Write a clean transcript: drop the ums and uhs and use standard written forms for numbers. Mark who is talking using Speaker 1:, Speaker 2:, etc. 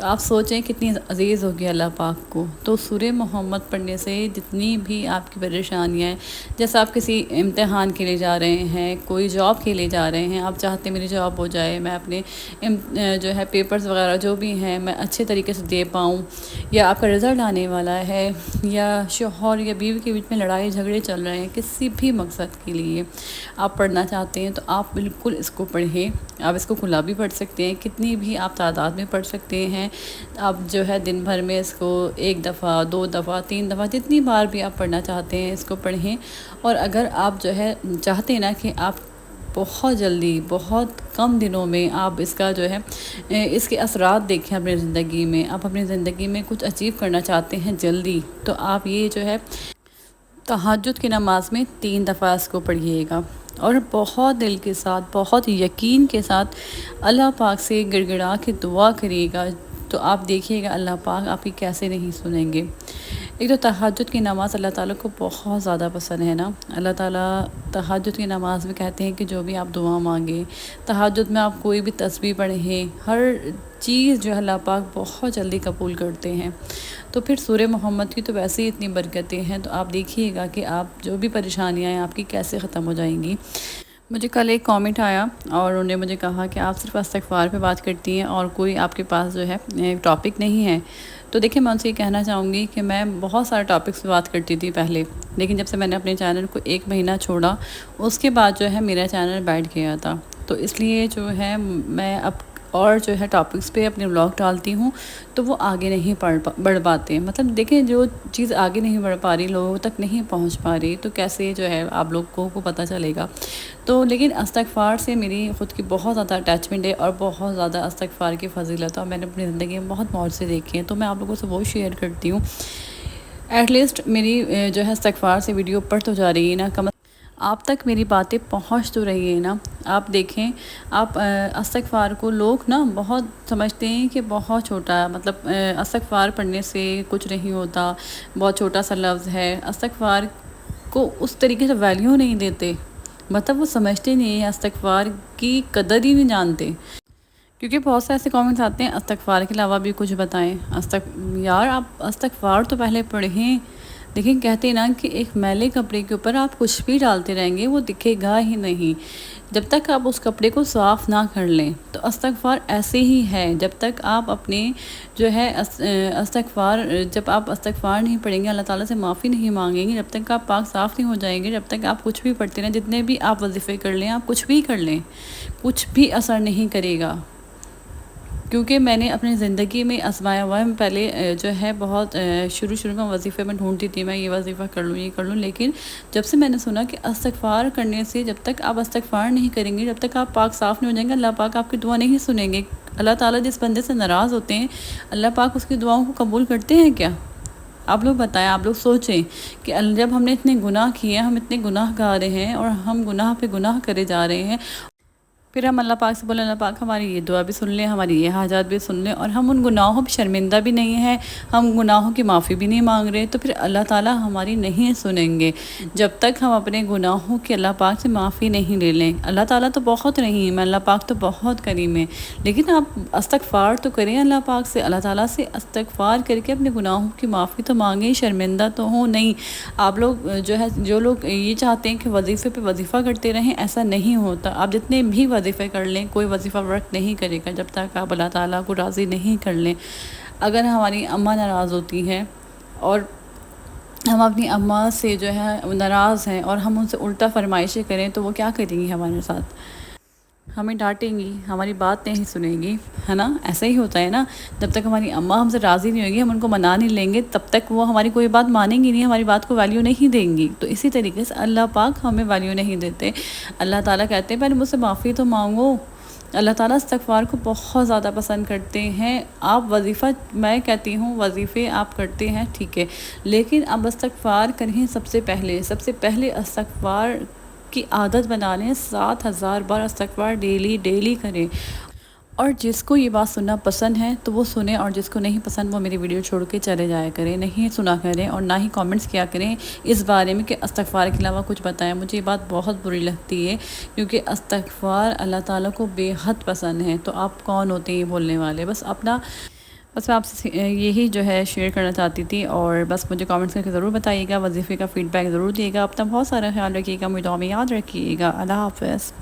Speaker 1: تو آپ سوچیں کتنی عزیز ہوگی اللہ پاک کو۔ تو سورہ محمد پڑھنے سے جتنی بھی آپ کی پریشانیاں ہیں، جیسے آپ کسی امتحان کے لیے جا رہے ہیں، کوئی جاب کے لیے جا رہے ہیں، آپ چاہتے ہیں میری جاب ہو جائے، میں اپنے جو ہے پیپرز وغیرہ جو بھی ہیں میں اچھے طریقے سے دے پاؤں، یا آپ کا رزلٹ آنے والا ہے، یا شوہر یا بیوی کے بیچ میں لڑائی جھگڑے چل رہے ہیں، کسی بھی مقصد کے لیے آپ پڑھنا چاہتے ہیں تو آپ بالکل اس کو پڑھیں۔ آپ اس کو کھلا بھی پڑھ سکتے ہیں، کتنی بھی آپ تعداد میں پڑھ سکتے ہیں۔ آپ جو ہے دن بھر میں اس کو 1 دفعہ 2 دفعہ 3 دفعہ جتنی بار بھی آپ پڑھنا چاہتے ہیں اس کو پڑھیں۔ اور اگر آپ جو ہے چاہتے ہیں نا کہ آپ بہت جلدی بہت کم دنوں میں آپ اس کا جو ہے اس کے اثرات دیکھیں اپنی زندگی میں، آپ اپنی زندگی میں کچھ اچیو کرنا چاہتے ہیں جلدی، تو آپ یہ جو ہے تہجد کی نماز میں 3 دفعہ اس کو پڑھیے گا، اور بہت دل کے ساتھ بہت یقین کے ساتھ اللہ پاک سے گڑ گڑا کے دعا کریے گا، تو آپ دیکھیے گا اللہ پاک آپ کی کیسے نہیں سنیں گے۔ ایک تو تہجد کی نماز اللہ تعالیٰ کو بہت زیادہ پسند ہے نا۔ اللہ تعالیٰ تہجد کی نماز میں کہتے ہیں کہ جو بھی آپ دعا مانگیں، تہجد میں آپ کوئی بھی تسبیح پڑھیں، ہر چیز جو ہے اللہ پاک بہت جلدی قبول کرتے ہیں۔ تو پھر سورہ محمد کی تو ویسے ہی اتنی برکتیں ہیں، تو آپ دیکھیے گا کہ آپ جو بھی پریشانیاں ہیں آپ کی کیسے ختم ہو جائیں گی۔ مجھے کل ایک کامنٹ آیا اور انہوں نے مجھے کہا کہ آپ صرف استغفار پہ بات کرتی ہیں اور کوئی آپ کے پاس جو ہے ٹاپک نہیں ہے۔ تو دیکھیں میں ان سے یہ کہنا چاہوں گی کہ میں بہت سارے ٹاپکس پہ بات کرتی تھی پہلے، لیکن جب سے میں نے اپنے چینل کو 1 مہینہ چھوڑا اس کے بعد جو ہے میرا چینل بیٹھ گیا تھا، تو اس لیے جو ہے میں اب اور جو ہے ٹاپکس پہ اپنے ولاگ ڈالتی ہوں تو وہ آگے نہیں بڑھ پاتے ہیں۔ مطلب دیکھیں جو چیز آگے نہیں بڑھ پا رہی، لوگوں تک نہیں پہنچ پا رہی، تو کیسے جو ہے آپ لوگوں کو پتہ چلے گا۔ تو لیکن استغفار سے میری خود کی بہت زیادہ اٹیچمنٹ ہے اور بہت زیادہ استغفار کی فضیلت ہے، اور میں نے اپنی زندگی میں بہت موج سے دیکھی ہیں، تو میں آپ لوگوں سے وہ شیئر کرتی ہوں۔ ایٹ لیسٹ میری جو ہے استغفار سے ویڈیو اوپر تو جا رہی ہے نا، آپ تک میری باتیں پہنچ تو رہی ہیں نا۔ آپ دیکھیں، آپ استغفار کو لوگ نا بہت سمجھتے ہیں کہ بہت چھوٹا، مطلب استغفار پڑھنے سے کچھ نہیں ہوتا، بہت چھوٹا سا لفظ ہے۔ استغفار کو اس طریقے سے ویلیو نہیں دیتے، مطلب وہ سمجھتے نہیں ہیں، استغفار کی قدر ہی نہیں جانتے۔ کیونکہ بہت سے ایسے کامنٹس آتے ہیں استغفار کے علاوہ بھی کچھ بتائیں، یار آپ استغفار تو پہلے پڑھیں۔ لیکن کہتے ہیں نا کہ ایک میلے کپڑے کے اوپر آپ کچھ بھی ڈالتے رہیں گے وہ دکھے گا ہی نہیں، جب تک آپ اس کپڑے کو صاف نہ کر لیں۔ تو استغفار ایسے ہی ہے، جب تک آپ اپنے جو ہے جب آپ استغفار نہیں پڑھیں گے، اللہ تعالیٰ سے معافی نہیں مانگیں گے، جب تک آپ پاک صاف نہیں ہو جائیں گے، جب تک آپ کچھ بھی پڑھتے رہیں، جتنے بھی آپ وظیفے کر لیں، آپ کچھ بھی کر لیں، کچھ بھی اثر نہیں کرے گا۔ کیونکہ میں نے اپنی زندگی میں آزمایا ہوا ہے، میں پہلے جو ہے بہت شروع میں وظیفے میں ڈھونڈتی تھی، میں یہ وظیفہ کر لوں یہ کر لوں، لیکن جب سے میں نے سنا کہ استغفار کرنے سے جب تک آپ استغفار نہیں کریں گے، جب تک آپ پاک صاف نہیں ہو جائیں گے، اللہ پاک آپ کی دعا نہیں سنیں گے۔ اللہ تعالیٰ جس بندے سے ناراض ہوتے ہیں، اللہ پاک اس کی دعاؤں کو قبول کرتے ہیں کیا؟ آپ لوگ بتائیں، آپ لوگ سوچیں کہ جب ہم نے اتنے گناہ کیے ہیں، ہم اتنے گناہ گار ہیں اور ہم گناہ پہ گناہ کرے جا رہے ہیں، پھر ہم اللہ پاک سے بولیں اللہ پاک ہماری یہ دعا بھی سن لیں، ہماری یہ حاجات بھی سن لیں، اور ہم ان گناہوں پہ شرمندہ بھی نہیں ہیں، ہم گناہوں کی معافی بھی نہیں مانگ رہے، تو پھر اللہ تعالیٰ ہماری نہیں سنیں گے جب تک ہم اپنے گناہوں کی اللہ پاک سے معافی نہیں لے لیں۔ اللہ تعالیٰ تو بہت رحیم ہے، اللہ پاک تو بہت کریم ہے، لیکن آپ استغفار تو کریں اللہ پاک سے، اللہ تعالیٰ سے استغفار کر کے اپنے گناہوں کی معافی تو مانگیں، شرمندہ تو ہوں نہیں۔ آپ لوگ جو لوگ یہ چاہتے ہیں کہ وظیفے پہ وظیفہ کرتے رہیں، ایسا نہیں ہوتا۔ آپ جتنے بھی وظیفے کر لیں، کوئی وظیفہ ورک نہیں کرے گا جب تک آپ اللہ تعالیٰ کو راضی نہیں کر لیں۔ اگر ہماری اماں ناراض ہوتی ہیں اور ہم اپنی اماں سے جو ہے ناراض ہیں اور ہم ان سے الٹا فرمائشیں کریں، تو وہ کیا کریں گی ہمارے ساتھ؟ ہمیں ڈانٹیں گی، ہماری بات نہیں سنیں گی، ہے نا؟ ایسا ہی ہوتا ہے نا، جب تک ہماری اماں ہم سے راضی نہیں ہوگی، ہم ان کو منا نہیں لیں گے، تب تک وہ ہماری کوئی بات مانیں گی نہیں، ہماری بات کو ویلیو نہیں دیں گی۔ تو اسی طریقے سے اللہ پاک ہمیں ویلیو نہیں دیتے۔ اللہ تعالیٰ کہتے ہیں پہلے مجھ سے معافی تو مانگو۔ اللہ تعالیٰ استغفار کو بہت زیادہ پسند کرتے ہیں۔ آپ وظیفہ، میں کہتی ہوں وظیفے آپ کرتے ہیں ٹھیک ہے، لیکن اب استغفار کریں، سب سے پہلے استغفار کی عادت بنا لیں، 7000 بار استغفار ڈیلی کریں۔ اور جس کو یہ بات سننا پسند ہے تو وہ سنیں، اور جس کو نہیں پسند وہ میری ویڈیو چھوڑ کے چلے جایا کریں، نہیں سنا کریں، اور نہ ہی کامنٹس کیا کریں اس بارے میں کہ استغفار کے علاوہ کچھ بتائیں۔ مجھے یہ بات بہت بری لگتی ہے، کیونکہ استغفار اللہ تعالیٰ کو بے حد پسند ہے۔ تو آپ کون ہوتے ہیں یہ بولنے والے؟ بس اپنا بس میں آپ سے یہی جو ہے شیئر کرنا چاہتی تھی، اور بس مجھے کامنٹس کر کے ضرور بتائیے گا، وظیفے کا فیڈ بیک ضرور دیے گا، اپنا بہت سارا خیال رکھیے گا، مجھے میں یاد رکھیے گا۔ اللہ حافظ۔